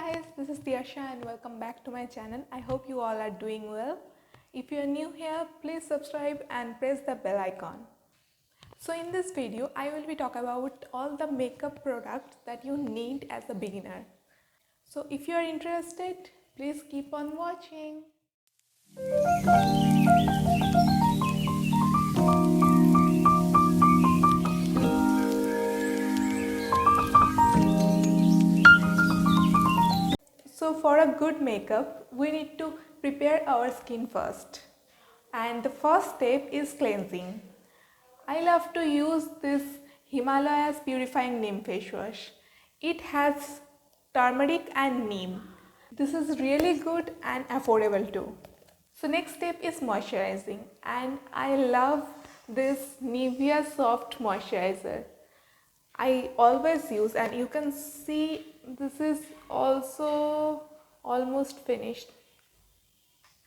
guys, this is Tiyasha and welcome back to my channel. I hope you all are doing well. If you are new here, please subscribe and press the bell icon. So in this video, I will be talking about all the makeup products that you need as a beginner. So if you are interested, please keep on watching. So for a good makeup, we need to prepare our skin first. And the first step is cleansing. I love to use this Himalayas Purifying Neem face wash. It has turmeric and neem. This is really good and affordable too. So next step is moisturizing, and I love this Nivea Soft Moisturizer. I always use, and you can see this is also almost finished.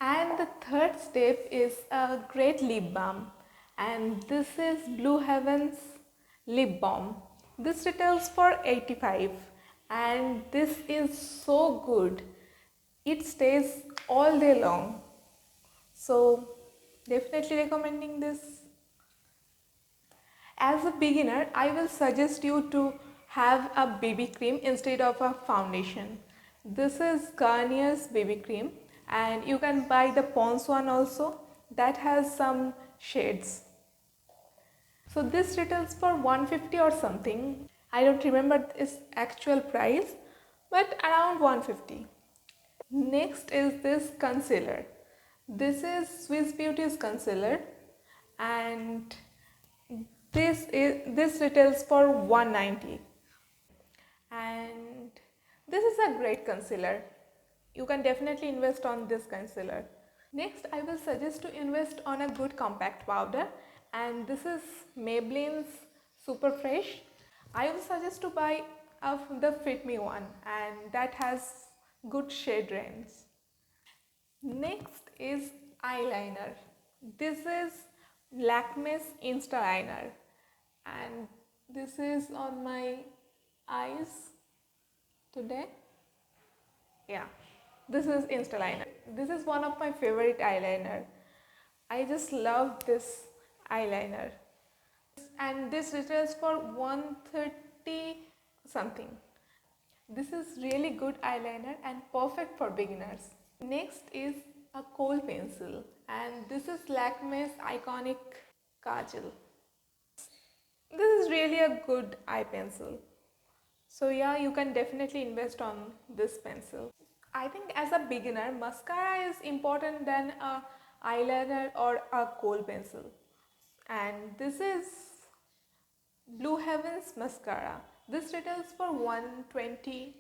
And the third step is a great lip balm, and this is Blue Heaven's lip balm. This retails for 85 and this is so good. It stays all day long. So definitely recommending this. As a beginner, I will suggest you to have a BB cream instead of a foundation. This is Garnier's BB cream, and you can buy the Pond's one also that has some shades. So this retails for 150 or something. I don't remember its actual price, but around 150. Next is this concealer. This is Swiss Beauty's concealer, and this retails for 190. And this is a great concealer. You can definitely invest on this concealer. Next, I will suggest to invest on a good compact powder, and this is Maybelline's Super Fresh. I will suggest to buy the Fit Me one, and that has good shade range. Next is eyeliner. This is Lakme's Insta Liner, and this is on my eyes today. Yeah, this is Insta Liner. This is one of my favorite eyeliner. I just love this eyeliner, and this retails for 130 something. This is really good eyeliner and perfect for beginners. Next is a Kohl pencil, and this is Lakme's iconic kajal. This is really a good eye pencil. So yeah, you can definitely invest on this pencil. I think as a beginner, mascara is important than a eyeliner or a Kohl pencil. And this is Blue Heaven's mascara. This retails for 120.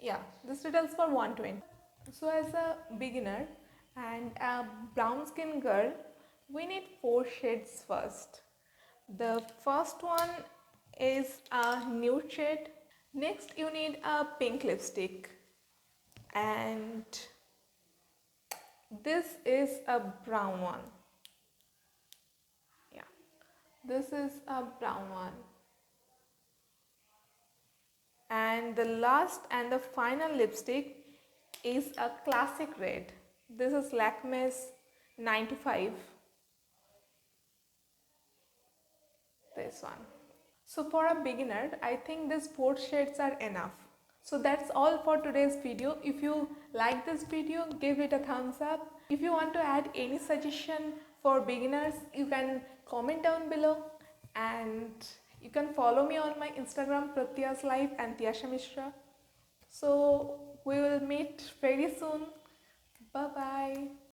Yeah, this retails for 120. So as a beginner and a brown skin girl, we need 4 shades first. The first one is a nude shade. Next you need a pink lipstick, and this is a brown one. Yeah, this is a brown one. And the last and the final lipstick is a classic red. This is Lakme's 95. This one. So for a beginner, I think these 4 shades are enough. So that's all for today's video. If you like this video, give it a thumbs up. If you want to add any suggestion for beginners, you can comment down below, and you can follow me on my Instagram Pratya's Life and Tiyasa Mishra. So we will meet very soon. Bye bye.